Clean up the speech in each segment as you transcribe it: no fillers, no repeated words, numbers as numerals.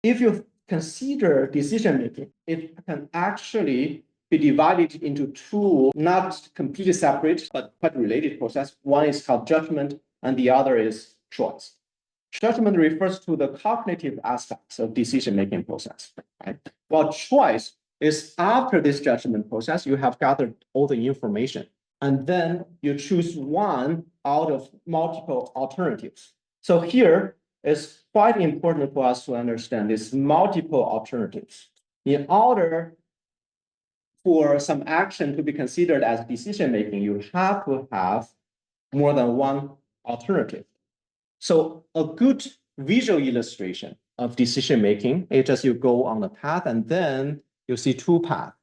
if you consider decision making, it can actually be divided into two, not completely separate, but quite related process. One is called judgment, and the other is choice. Judgment refers to the cognitive aspects of decision-making process, right? While choice is after this judgment process, you have gathered all the information, and then you choose one out of multiple alternatives. So here is quite important for us to understand these multiple alternatives. In order for some action to be considered as decision-making, you have to have more than one alternative. So a good visual illustration of decision-making is just you go on the path and then you see two paths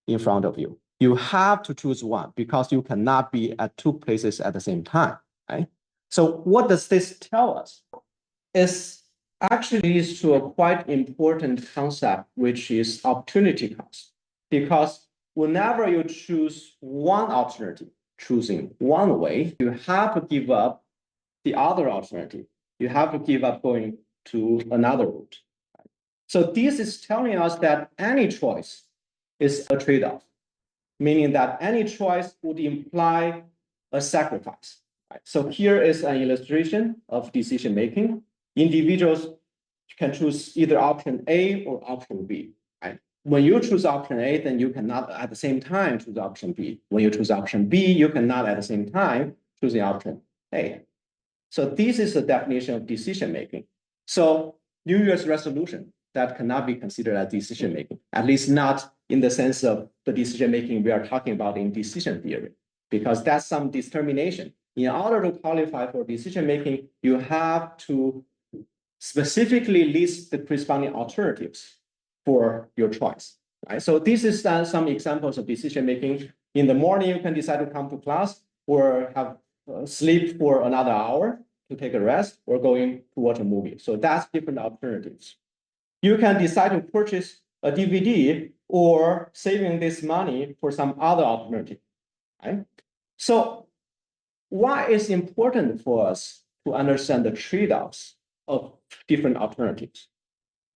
in front of you. You have to choose one because you cannot be at two places at the same time, right? So what does this tell us? It actually leads to a quite important concept, which is opportunity cost. Because whenever you choose one alternative, choosing one way, you have to give up the other alternative. You have to give up going to another route. So this is telling us that any choice is a trade-off, meaning that any choice would imply a sacrifice. Right? So here is an illustration of decision-making. Individuals can choose either option A or option B. Right? When you choose option A, then you cannot at the same time choose option B. When you choose option B, you cannot at the same time choose the option A. So this is the definition of decision-making. So New Year's resolution that cannot be considered as decision-making, at least not in the sense of the decision-making we are talking about in decision theory, because that's some determination. In order to qualify for decision-making, you have to specifically list the corresponding alternatives for your choice. Right? So this is some examples of decision-making. In the morning, you can decide to come to class or have sleep for another hour to take a rest or going to watch a movie. So that's different alternatives. You can decide to purchase a DVD or saving this money for some other alternative, right? So why is it important for us to understand the trade-offs of different alternatives?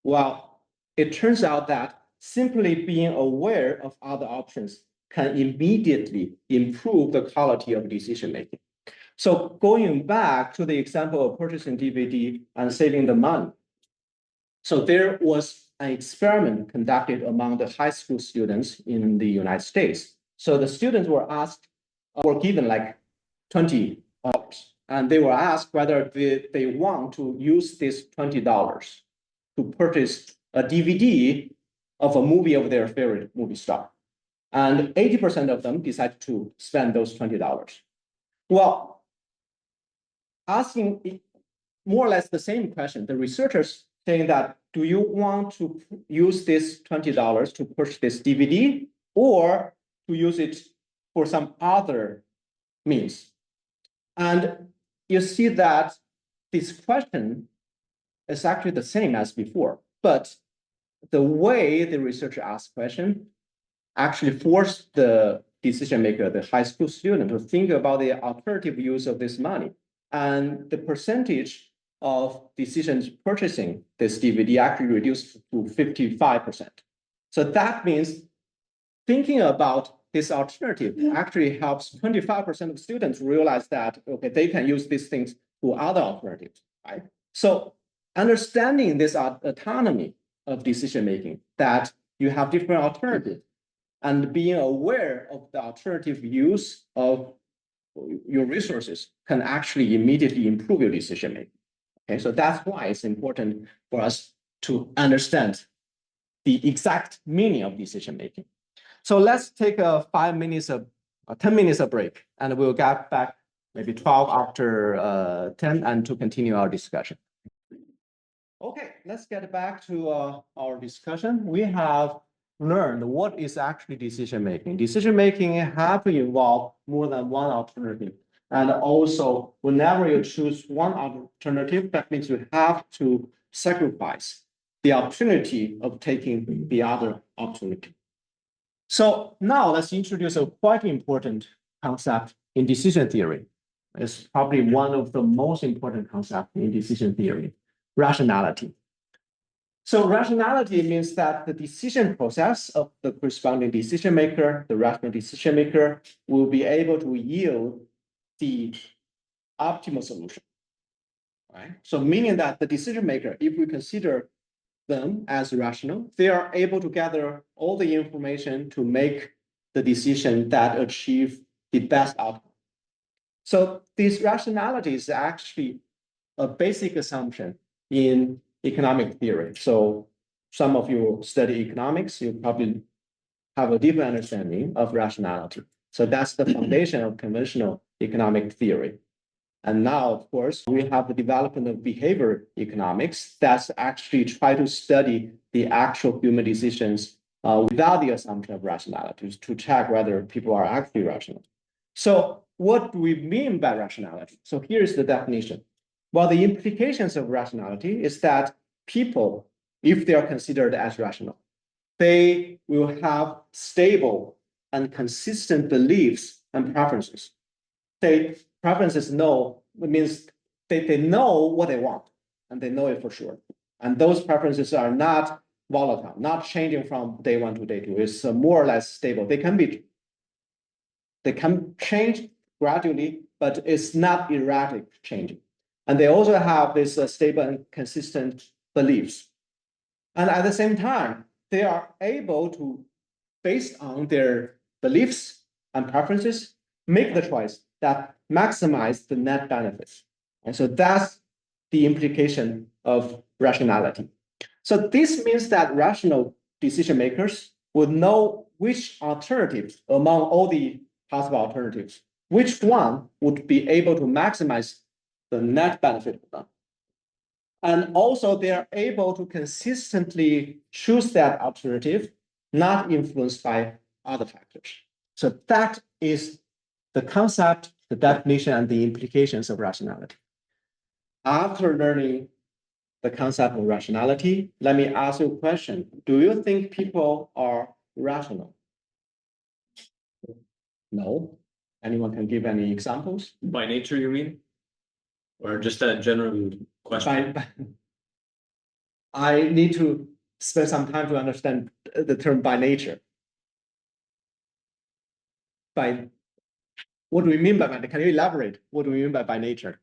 Well, it turns out that simply being aware of other options can immediately improve the quality of decision-making. So going back to the example of purchasing DVD and saving the money. So there was an experiment conducted among the high school students in the United States. So the students were asked, were given like $20, and they were asked whether they want to use this $20 to purchase a DVD of a movie of their favorite movie star. And 80% of them decided to spend those $20. Well, asking more or less the same question, the researchers saying that, do you want to use this $20 to purchase this DVD or to use it for some other means? And you see that this question is actually the same as before, but the way the researcher asked question actually forced the decision maker, the high school student, to think about the alternative use of this money. And the percentage of decisions purchasing this DVD actually reduced to 55%. So that means thinking about this alternative actually helps 25% of students realize that, okay, they can use these things to other alternatives, right? So understanding this autonomy of decision-making, that you have different alternatives, and being aware of the alternative use of your resources can actually immediately improve your decision making. Okay, so that's why it's important for us to understand the exact meaning of decision making. So let's take a 10 minutes of break, and we'll get back maybe 12 after 10 and to continue our discussion. Okay, let's get back to our discussion. We have learned what is actually decision making. Decision making have to involve more than one alternative. And also, whenever you choose one alternative, that means you have to sacrifice the opportunity of taking the other alternative. So now let's introduce a quite important concept in decision theory. It's probably one of the most important concepts in decision theory, rationality. So rationality means that the decision process of the corresponding decision maker, the rational decision maker, will be able to yield the optimal solution. Right? So meaning that the decision maker, if we consider them as rational, they are able to gather all the information to make the decision that achieve the best outcome. So this rationality is actually a basic assumption in economic theory. So some of you study economics, you probably have a deeper understanding of rationality. So that's the foundation of conventional economic theory. And now, of course, we have the development of behavior economics that's actually try to study the actual human decisions without the assumption of rationality to check whether people are actually rational. So what do we mean by rationality? So here's the definition. Well, the implications of rationality is that people, if they are considered as rational, they will have stable and consistent beliefs and preferences. Preferences means they know what they want and they know it for sure. And those preferences are not volatile, not changing from day one to day two. It's more or less stable. They can change gradually, but it's not erratic changing. And they also have this stable and consistent beliefs. And at the same time, they are able to, based on their beliefs and preferences, make the choice that maximize the net benefits. And so that's the implication of rationality. So this means that rational decision makers would know which alternatives among all the possible alternatives, which one would be able to maximize the net benefit of them. And also they are able to consistently choose that alternative, not influenced by other factors. So that is the concept, the definition, and the implications of rationality. After learning the concept of rationality, let me ask you a question. Do you think people are rational? No. Anyone can give any examples? By nature, you mean? Or just a general question? I need to spend some time to understand the term by nature. What do we mean by nature? Can you elaborate? What do we mean by nature?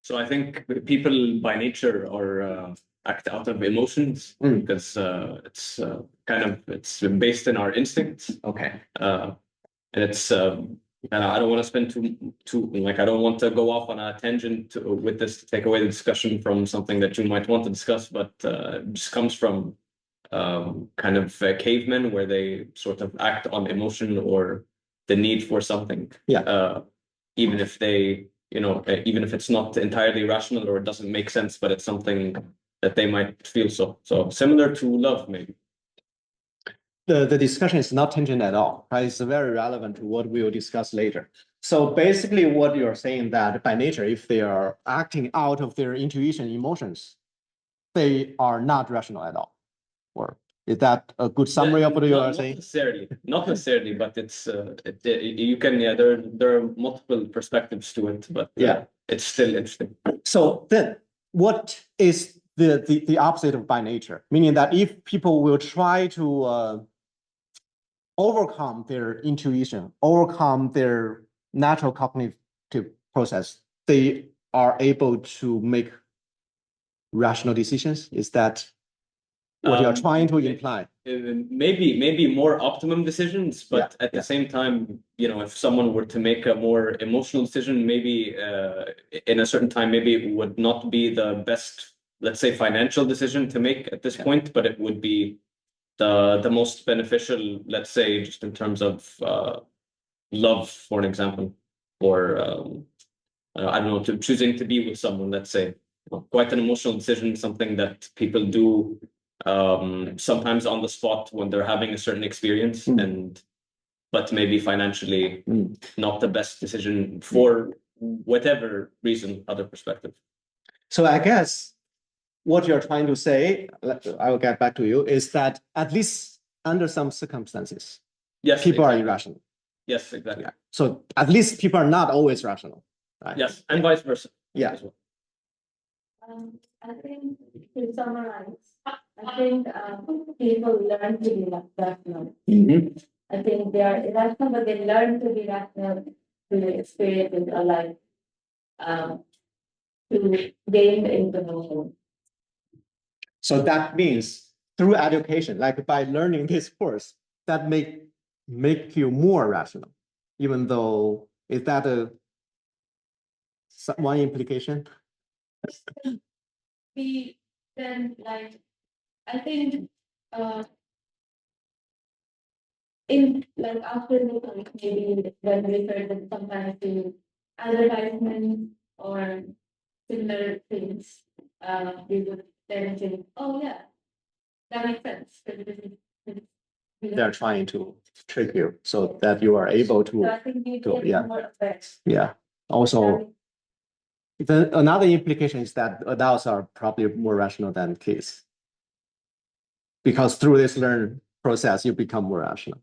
So I think people by nature are act out of emotions because it's it's based in our instincts. Okay. And it's and I don't want to spend too like I don't want to go off on a tangent with this to take away the discussion from something that you might want to discuss, but it just comes from kind of cavemen where they sort of act on emotion or the need for something. Yeah. Even if they, even if it's not entirely rational or it doesn't make sense, but it's something that they might feel so. So similar to love, maybe. The discussion is not tangent at all, right? It's very relevant to what we will discuss later. So basically what you're saying that by nature, if they are acting out of their intuition, emotions, they are not rational at all. Or is that a good summary of what you are saying? Not necessarily, but it's you can there are multiple perspectives to it, but it's still interesting. So then, what is the opposite of by nature? Meaning that if people will try to overcome their intuition, overcome their natural cognitive process, they are able to make rational decisions. Is that what you're trying to imply? Maybe more optimum decisions, but at the same time, if someone were to make a more emotional decision, maybe in a certain time, maybe it would not be the best, let's say, financial decision to make at this point, but it would be the most beneficial, let's say, just in terms of love, for an example, or I don't know, choosing to be with someone, let's say, quite an emotional decision, something that people do sometimes on the spot when they're having a certain experience, but maybe financially not the best decision for whatever reason, other perspective. So I guess what you're trying to say, I will get back to you, is that at least under some circumstances, people are irrational. Yes, exactly. Yeah. So at least people are not always rational. Right? Yes, and vice versa. Yeah. I think to summarize, I think people learn to be rational. Mhm. I think they are irrational, but they learn to be rational to experience a life, to gain the information. So that means through education, like by learning this course, that make you more rational, even though is that one implication? We then like, I think in like after the talk, maybe when we heard that sometimes the advertisements or similar things, we would then think, oh yeah, that makes sense. They're trying to trick you so that you are able So to, I think we to get yeah, more effects. yeah. Also, another implication is that adults are probably more rational than kids. Because through this learn process, you become more rational.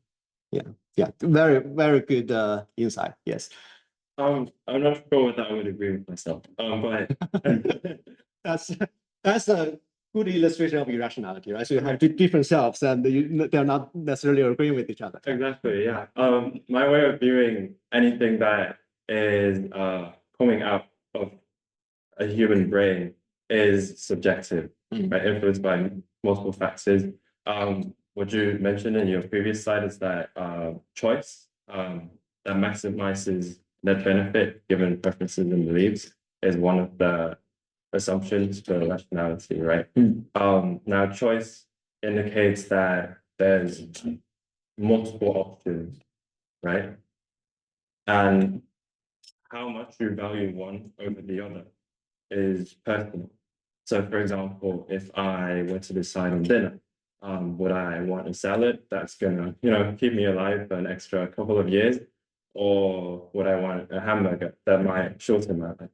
Yeah, yeah. Very, very good insight. Yes. I'm not sure whether I would agree with myself. But That's a good illustration of irrationality, right? So you have different selves, and they're not necessarily agreeing with each other. exactly, yeah. My way of viewing anything that is coming out of a human brain is subjective, right? Influenced by multiple factors. What you mentioned in your previous slide is that choice that maximizes net benefit given preferences and beliefs is one of the assumptions for rationality, right? Now choice indicates that there's multiple options, right? And how much you value one over the other is personal. So for example, if I were to decide on dinner, would I want a salad that's gonna, keep me alive for an extra couple of years? Or would I want a hamburger that might shorten my life?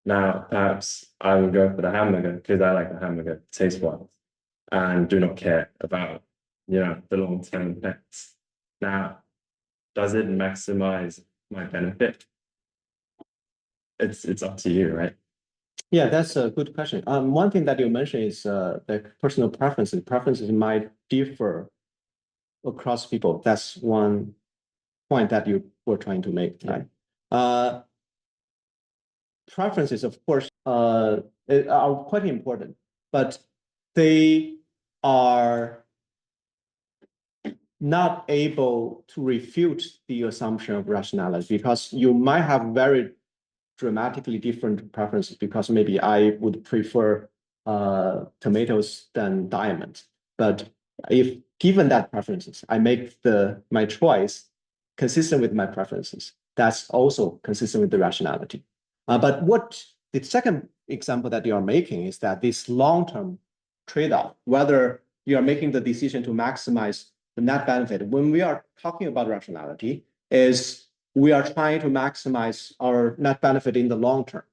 Now, perhaps I would go for the hamburger because I like the hamburger taste-wise and do not care about, the long-term effects. Now, does it maximize my benefit? It's up to you, right? Yeah, that's a good question. One thing that you mentioned is the personal preferences. Preferences might differ across people. That's one point that you were trying to make, right? Preferences, of course, are quite important, but they are not able to refute the assumption of rationality because you might have very dramatically different preferences because maybe I would prefer tomatoes than diamonds. But if given that preferences, I make my choice consistent with my preferences, that's also consistent with the rationality. But what the second example that you are making is that this long-term trade-off, whether you are making the decision to maximize the net benefit, when we are talking about rationality, is we are trying to maximize our net benefit in the long term,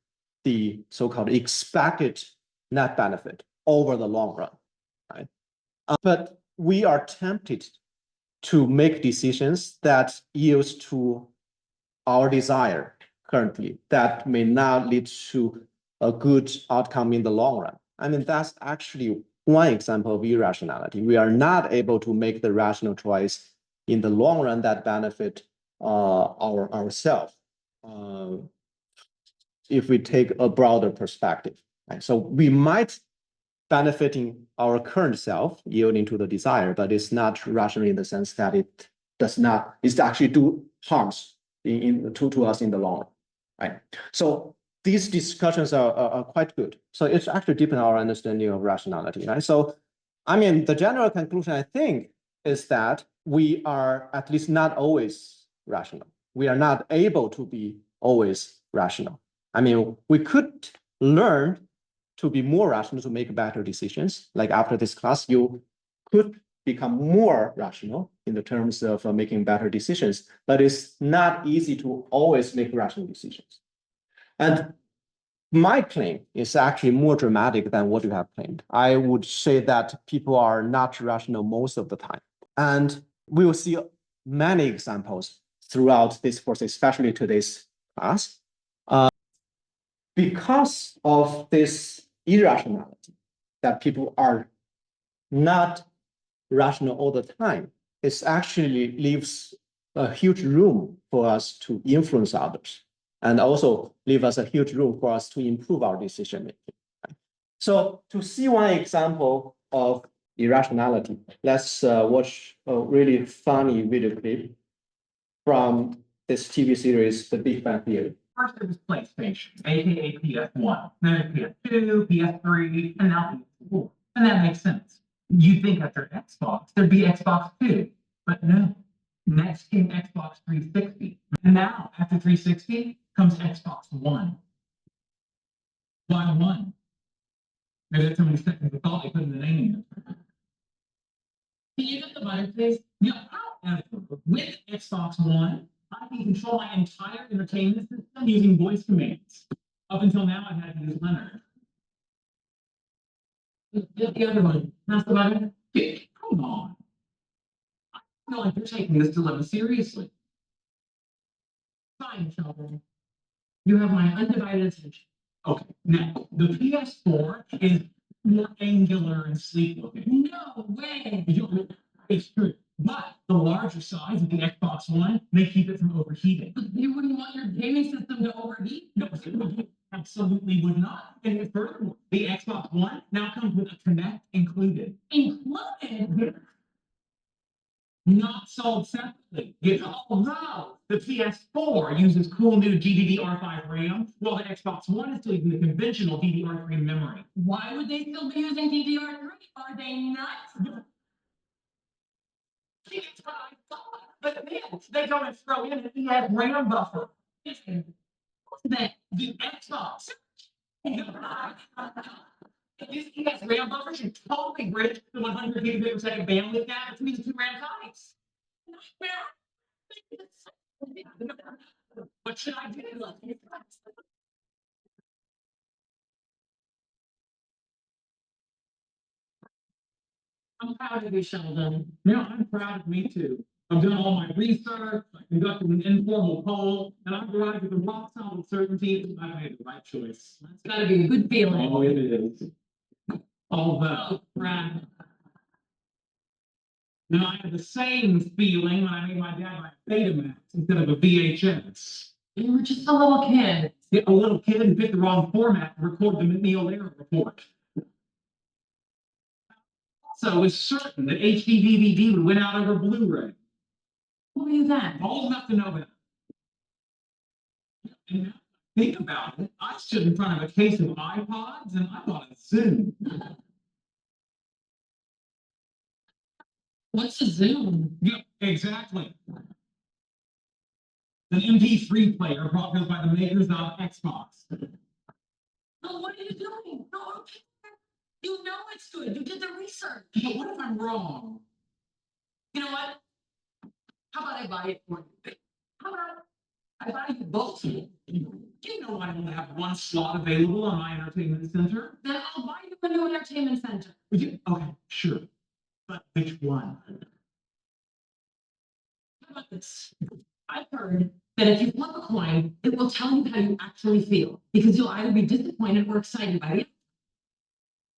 the so-called expected net benefit over the long run, right? But we are tempted to make decisions that yields to our desire currently that may not lead to a good outcome in the long run. I mean, that's actually one example of irrationality. We are not able to make the rational choice in the long run that benefit ourselves if we take a broader perspective. Right? So we might benefiting our current self yielding to the desire, but it's not rational in the sense that it actually do harms to us in the long run, right? So these discussions are quite good. So it's actually deepen our understanding of rationality, right? So, I mean, the general conclusion, I think, is that we are at least not always rational. We are not able to be always rational. I mean, we could learn to be more rational to make better decisions. Like after this class, you could become more rational in the terms of making better decisions, but it's not easy to always make rational decisions. And my claim is actually more dramatic than what you have claimed. I would say that people are not rational most of the time. And we will see many examples throughout this course, especially today's class. Because of this irrationality that people are not rational all the time. It actually leaves a huge room for us to influence others, and also leave us a huge room for us to improve our decision making. So to see one example of irrationality, let's watch a really funny video clip from this TV series, The Big Bang Theory. First it was PlayStation, aka PS1, then PS2, PS3, and now PS4. And that makes sense. You'd think after Xbox, there'd be Xbox 2, but no. Next came Xbox 360. And now, after 360, comes Xbox One. Why one? Maybe that's how many seconds of thought they put in the name. Can you get the button, please? Yeah, however, with Xbox One, I can control my entire entertainment system using voice commands. Up until now, I've had to use Leonard. The other one, that's the button. Come on. I feel like you're taking this dilemma seriously. Fine, children. You have my undivided attention. Okay, now, the PS4 is more angular and sleek looking. No way! It's true. But the larger size of the Xbox One may keep it from overheating. You wouldn't want your gaming system to overheat? No, it absolutely would not. And furthermore, the Xbox One now comes with a Kinect included. Included? Not sold separately. Although the PS4 uses cool new GDDR5 RAM, while the Xbox One is still using the conventional DDR3 memory. Why would they still be using DDR3? Are they nuts? That's what I thought. But then they go and throw in an ES RAM buffer. That the Xbox. This ES RAM buffer should totally bridge the 100 gigabit per second bandwidth gap between the two RAM types. What should I do? I'm proud of you, Sheldon. Yeah, I'm proud of me too. I've done all my research, I conducted an informal poll, and I've arrived at the rock solid certainty that I made the right choice. That's gotta be a good feeling. Oh, it is. Although, Brad. Now, I had the same feeling when I made my dad buy a Betamax instead of a VHS. You were just a little kid. Yeah, a little kid who picked the wrong format to record the Neil Lehrer report. So it was certain that HD DVD would win out over Blu-ray. What are you that? Old enough to know that. And now, think about it. I stood in front of a case of iPods and I bought a Zoom. What's a Zoom? Yeah, exactly. An MP3 player brought to us by the makers of Xbox. Oh, what are you doing? No, you know it's good. You did the research. But what if I'm wrong? You know what? How about I buy it for you? How about I buy you both? Do you know I only have one slot available on my entertainment center? Then I'll buy you a new entertainment center. Okay, sure. But which one? How about this? I've heard that if you flip a coin, it will tell you how you actually feel because you'll either be disappointed or excited by it.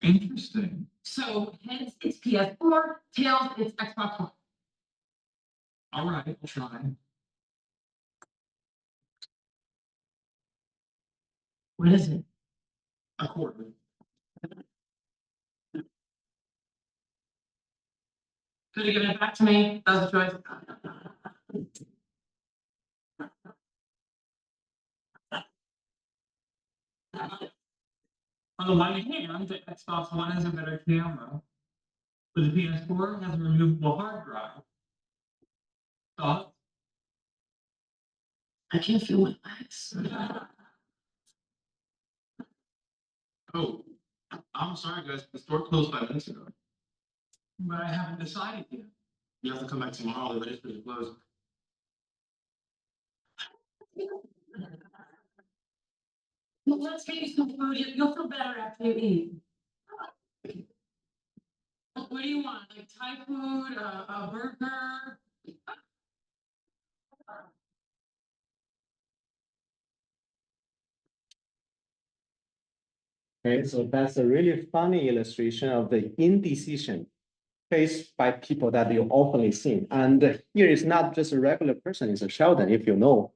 Interesting. So heads, it's PS4, tails, it's Xbox One. All right, I'll try. What is it? A quarter. Could you give it back to me? That's the choice. On the one hand, the Xbox One has a better camera, but the PS4 has a removable hard drive. Thoughts? I can't feel my legs. Oh, I'm sorry, guys. The store closed 5 minutes ago. But I haven't decided yet. You have to come back tomorrow. The registry is closed. Well, let's get you some food. You'll feel better after you eat. What do you want? Like Thai food, a burger? Okay, so that's a really funny illustration of the indecision faced by people that you often see. And here is not just a regular person, it's a Sheldon. If you know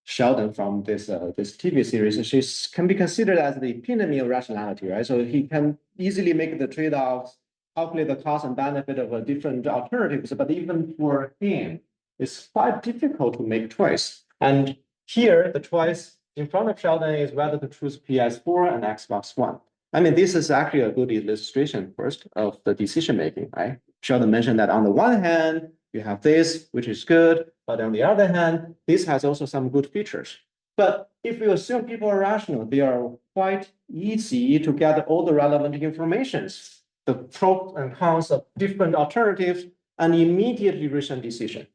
Sheldon from this TV series, she can be considered as the epitome of rationality, right? So he can easily make the trade-offs, calculate the cost and benefit of different alternatives, but even for him, it's quite difficult to make choice. And here, the choice in front of Sheldon is whether to choose PS4 and Xbox One. I mean, this is actually a good illustration first of the decision making, right? Sheldon mentioned that on the one hand, you have this, which is good, but on the other hand, this has also some good features. But if you assume people are rational, they are quite easy to get all the relevant informations, the pros and cons of different alternatives, and immediately reach a decision.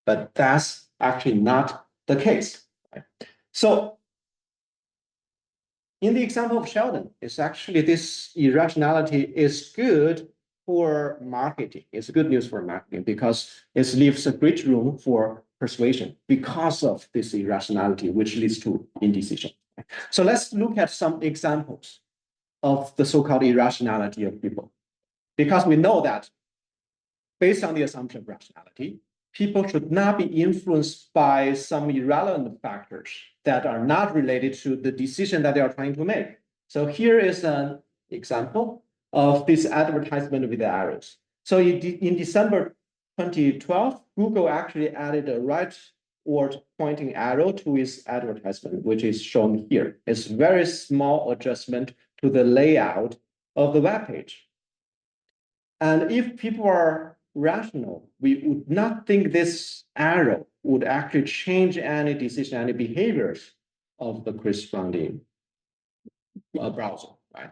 But that's actually not the case. Right? So in the example of Sheldon, it's actually this irrationality is good for marketing. It's good news for marketing because it leaves a great room for persuasion because of this irrationality, which leads to indecision. So let's look at some examples of the so-called irrationality of people. Because we know that based on the assumption of rationality, people should not be influenced by some irrelevant factors that are not related to the decision that they are trying to make. So here is an example of this advertisement with the arrows. So in December 2012, Google actually added a rightward pointing arrow to its advertisement, which is shown here. It's a very small adjustment to the layout of the web page. And if people are rational, we would not think this arrow would actually change any decision, any behaviors of the corresponding browser, right?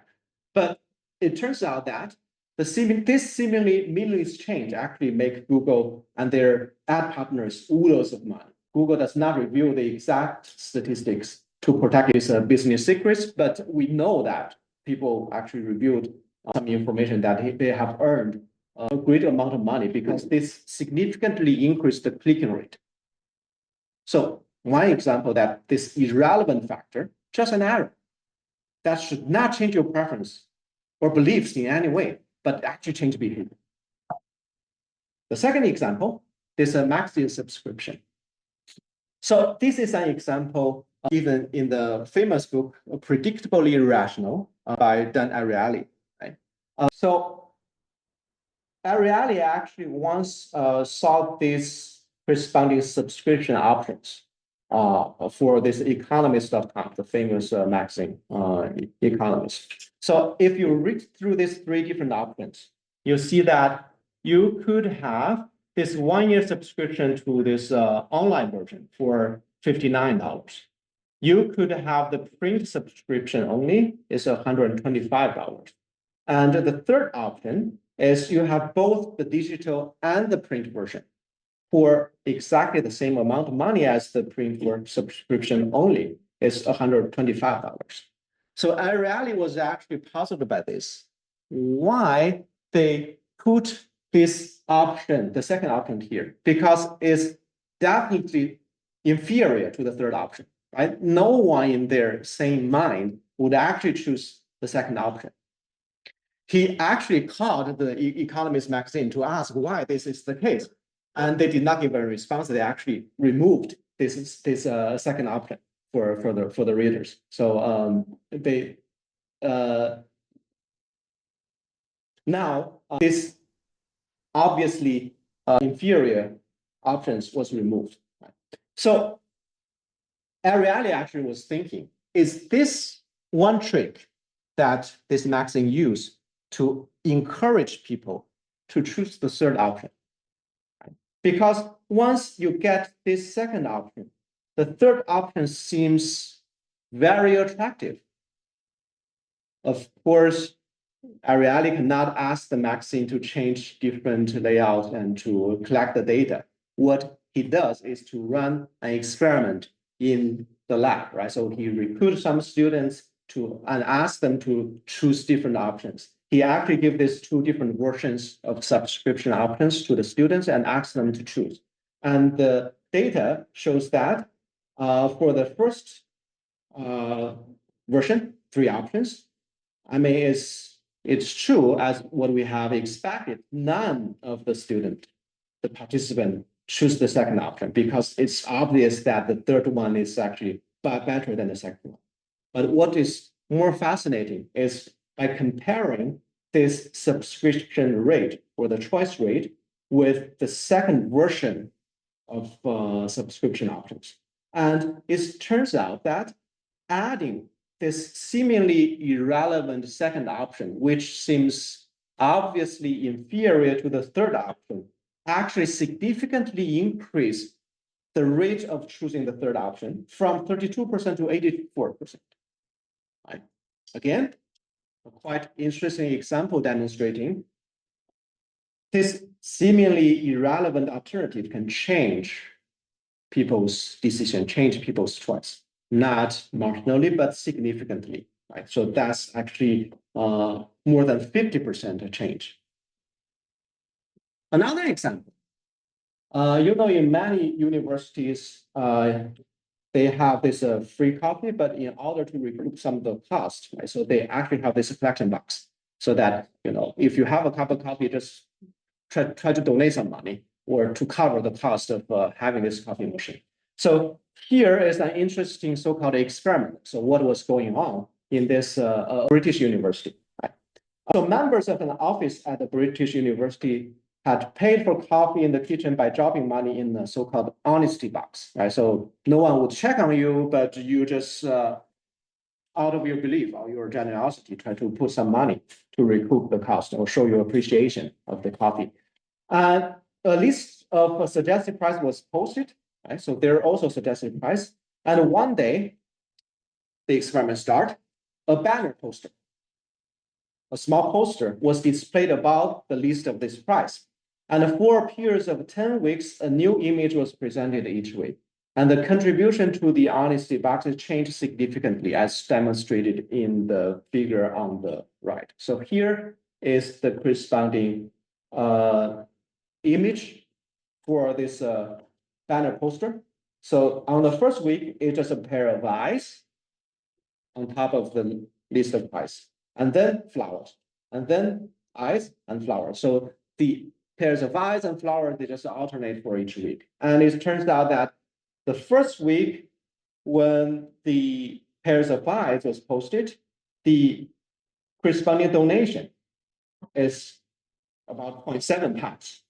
But it turns out that this seemingly meaningless change actually make Google and their ad partners oodles of money. Google does not reveal the exact statistics to protect its business secrets, but we know that people actually revealed some information that they have earned a great amount of money because this significantly increased the clicking rate. So one example that this irrelevant factor, just an arrow, that should not change your preference or beliefs in any way, but actually change behavior. The second example is a magazine subscription. So this is an example given in the famous book, Predictably Irrational by Dan Ariely. Right? So Ariely actually once solved these corresponding subscription options for this economist.com, the famous magazine, Economist. So if you read through these three different options, you see that you could have this 1 year subscription to this online version for $59. You could have the print subscription only, is $125. And the third option is you have both the digital and the print version for exactly the same amount of money as the print subscription only is $125. So Ariely was actually puzzled by this. Why they put this option, the second option here, because it's definitely inferior to the third option, right? No one in their sane mind would actually choose the second option. He actually called the Economist magazine to ask why this is the case. And they did not give a response. They actually removed this second option for the readers. So now this obviously inferior options was removed. So Ariely actually was thinking, is this one trick that this magazine used to encourage people to choose the third option? Because once you get this second option, the third option seems very attractive. Of course, Ariely cannot ask the magazine to change different layouts and to collect the data. What he does is to run an experiment in the lab, right? So he recruits some students and ask them to choose different options. He actually gives these two different versions of subscription options to the students and asks them to choose. And the data shows that for the first version, 3 options, I mean, it's it's true as what we have expected, none of the participant choose the second option because it's obvious that the third one is actually better than the second one. But what is more fascinating is by comparing this subscription rate or the choice rate with the second version of subscription options. And it turns out that adding this seemingly irrelevant second option, which seems obviously inferior to the third option, actually significantly increase the rate of choosing the third option from 32% to 84%. Right? Again, a quite interesting example demonstrating this seemingly irrelevant alternative can change people's decision, change people's choice, not marginally, but significantly. Right? So that's actually more than 50% change. Another example, in many universities, they have this free copy, but in order to recoup some of the cost, right? So they actually have this collection box so that, if you have a cup of coffee, just try to donate some money or to cover the cost of having this coffee machine. So here is an interesting so-called experiment. So what was going on in this British university? Right? So members of an office at the British university had paid for coffee in the kitchen by dropping money in the so-called honesty box, right? So no one would check on you, but you just, out of your belief or your generosity, try to put some money to recoup the cost or show your appreciation of the coffee. And a list of a suggested price was posted, right? So there are also suggested price. And one day, the experiment started, a banner poster, a small poster was displayed above the list of this price. And for a period of 10 weeks, a new image was presented each week. And the contribution to the honesty box changed significantly as demonstrated in the figure on the right. So here is the corresponding image for this banner poster. So on the first week, it's just a pair of eyes on top of the list of price, and then flowers, and then eyes and flowers. So the pairs of eyes and flowers, they just alternate for each week. And it turns out that the first week, when the pairs of eyes was posted, the corresponding donation is about 0.7 pounds.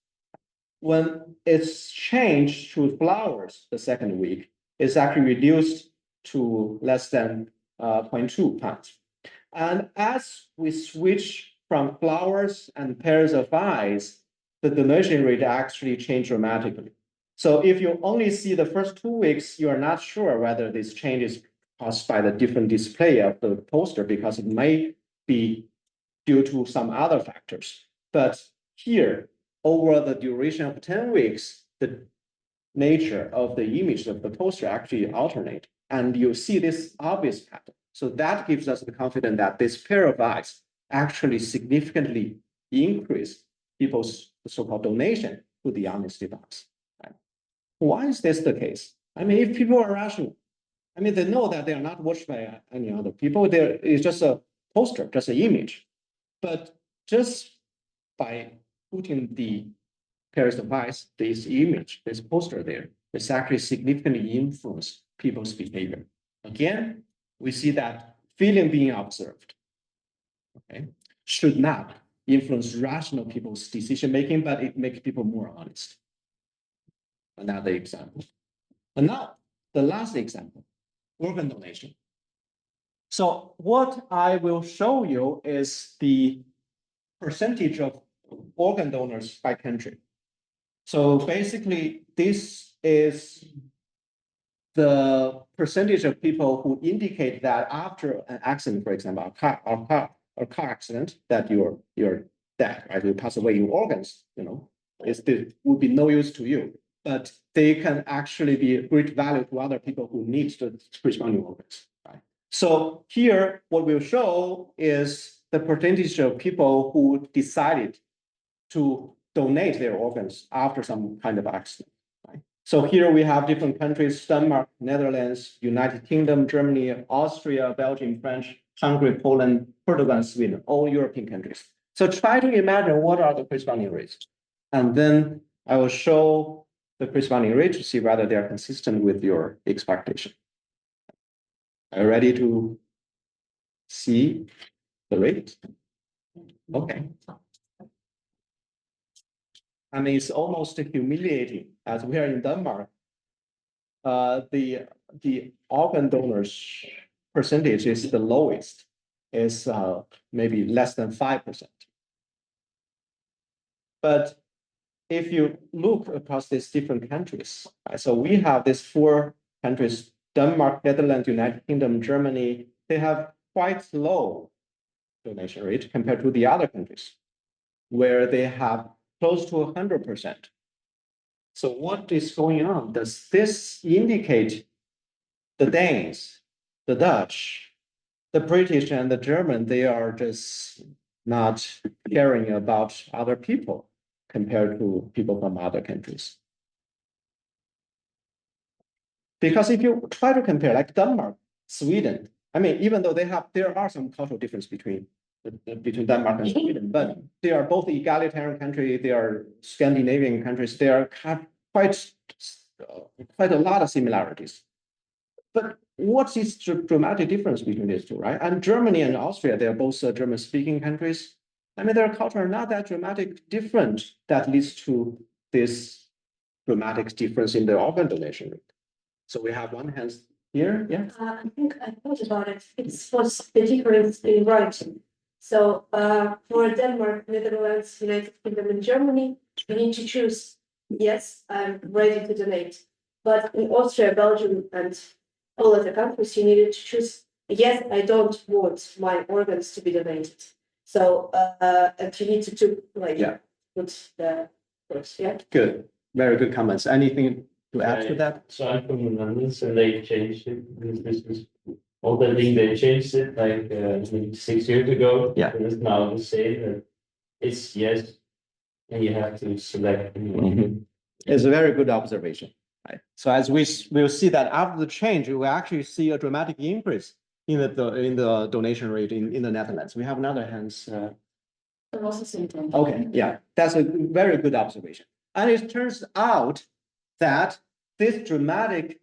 When it's changed to flowers the second week, it's actually reduced to less than 0.2 pounds. And as we switch from flowers and pairs of eyes, the donation rate actually changed dramatically. So if you only see the first 2 weeks, you are not sure whether this change is caused by the different display of the poster because it may be due to some other factors. But here, over the duration of 10 weeks, the nature of the image of the poster actually alternate. And you see this obvious pattern. So that gives us the confidence that this pair of eyes actually significantly increase people's so-called donation to the honesty box. Right? Why is this the case? I mean, if people are rational, I mean, they know that they are not watched by any other people. There is just a poster, just an image. But just by putting the pairs of eyes, this image, this poster there, it's actually significantly influence people's behavior. Again, we see that feeling being observed, okay, should not influence rational people's decision making, but it makes people more honest. Another example. And now, the last example, organ donation. So what I will show you is the percentage of organ donors by country. So basically, this is the percentage of people who indicate that after an accident, for example, a car accident, that you're dead, right? You pass away, your organs, it would be no use to you, but they can actually be great value to other people who need the responding organs, right? So here, what we'll show is the percentage of people who decided to donate their organs after some kind of accident. Right? So here we have different countries: Denmark, Netherlands, United Kingdom, Germany, Austria, Belgium, French, Hungary, Poland, Portugal, and Sweden, all European countries. So try to imagine what are the corresponding rates. And then I will show the corresponding rate to see whether they are consistent with your expectation. Are you ready to see the rate? Okay. I mean, it's almost humiliating as we are in Denmark. The organ donors percentage is the lowest, is maybe less than 5%. But if you look across these different countries, right, so we have these 4 countries, Denmark, Netherlands, United Kingdom, Germany, they have quite low donation rate compared to the other countries, where they have close to 100%. So what is going on? Does this indicate the Danes, the Dutch, the British, and the German, they are just not caring about other people compared to people from other countries? Because if you try to compare, like Denmark, Sweden, I mean, even though there are some cultural difference between Denmark and Sweden, but they are both egalitarian countries. They are Scandinavian countries. They have quite a lot of similarities. But what is the dramatic difference between these two, right? And Germany and Austria, they are both German-speaking countries. I mean, their culture are not that dramatic different that leads to this dramatic difference in the organ donation rate. So we have one hand here, yeah. I think I thought about it. It's what's the difference in writing. So for Denmark, Netherlands, United Kingdom, and Germany, you need to choose, yes, I'm ready to donate. But in Austria, Belgium, and all other countries, you needed to choose, yes, I don't want my organs to be donated. So and you need to like put the words, yeah. Good, very good comments. Anything to add to that? So I'm from the Netherlands, and they changed it. This is all the thing they changed it like maybe 6 years ago. Yeah. And it's now the same. That it's yes, and you have to select. It's a very good observation. Right. So as we will see that after the change, we will actually see a dramatic increase in the donation rate in the Netherlands. We have another hands. Okay, yeah, that's a very good observation. And it turns out that this dramatic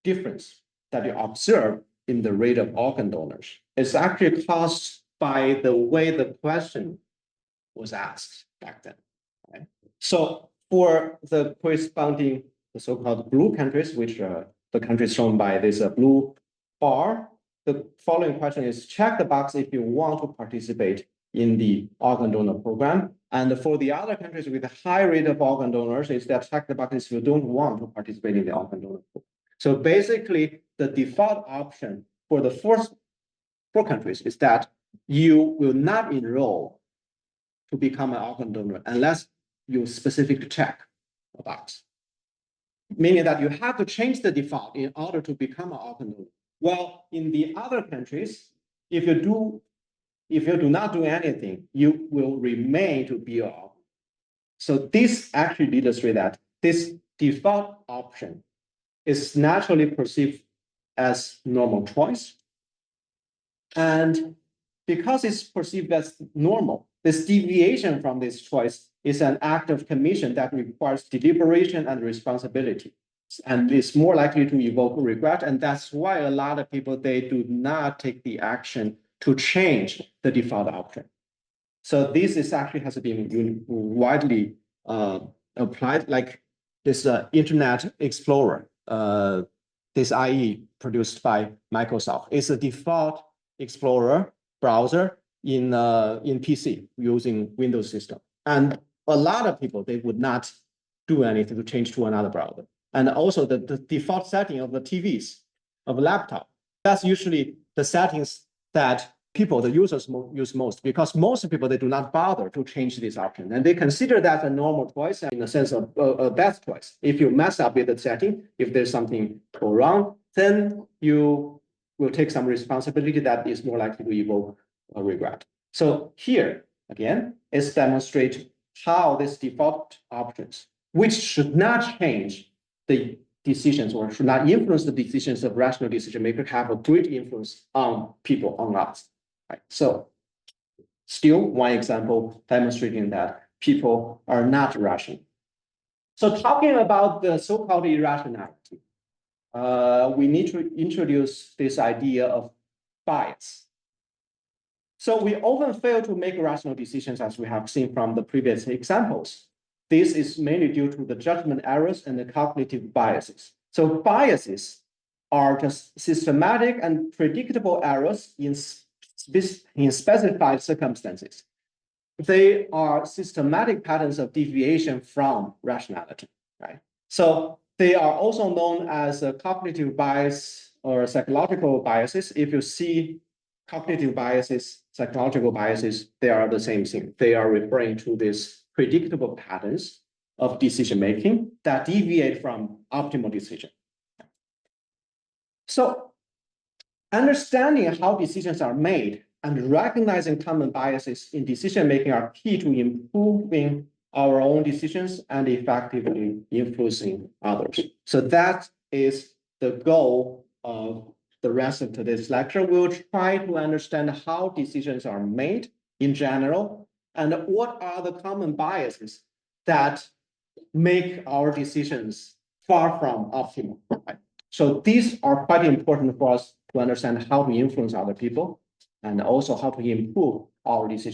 difference that you observe in the rate of organ donors is actually caused by the way the question was asked back then. Right? So for the corresponding, the so-called blue countries, which are the countries shown by this blue bar, the following question is: check the box if you want to participate in the organ donor program. And for the other countries with a high rate of organ donors, is that check the box if you don't want to participate in the organ donor program. So basically, the default option for the first 4 countries is that you will not enroll to become an organ donor unless you specifically check a box, meaning that you have to change the default in order to become an organ donor. Well, in the other countries, if you do not do anything, you will remain to be an organ. So this actually illustrates that this default option is naturally perceived as normal choice. And because it's perceived as normal, this deviation from this choice is an act of commission that requires deliberation and responsibility. And it's more likely to evoke regret. And that's why a lot of people, they do not take the action to change the default option. So this is actually has been widely applied, like this Internet Explorer, this IE produced by Microsoft. It's a default Explorer browser in PC using Windows system. And a lot of people, they would not do anything to change to another browser. And also the default setting of the TVs, of a laptop, that's usually the settings that the users use most, because most people, they do not bother to change this option. And they consider that a normal choice, in the sense of a best choice. If you mess up with the setting, if there's something go wrong, then you will take some responsibility that is more likely to evoke a regret. So here, again, is demonstrate how this default options, which should not change the decisions or should not influence the decisions of rational decision makers have a great influence on people, on us. Right? So still one example demonstrating that people are not rational. So talking about the so-called irrationality, we need to introduce this idea of bias. So we often fail to make rational decisions, as we have seen from the previous examples. This is mainly due to the judgment errors and the cognitive biases. So biases are just systematic and predictable errors in specified circumstances. They are systematic patterns of deviation from rationality, right? So they are also known as a cognitive bias or psychological biases. If you see cognitive biases, psychological biases, they are the same thing. They are referring to these predictable patterns of decision making that deviate from optimal decision. So understanding how decisions are made and recognizing common biases in decision making are key to improving our own decisions and effectively influencing others. So that is the goal of the rest of today's lecture. We'll try to understand how decisions are made in general and what are the common biases that make our decisions far from optimal. Right? So these are quite important for us to understand how to influence other people and also how to improve our decisions.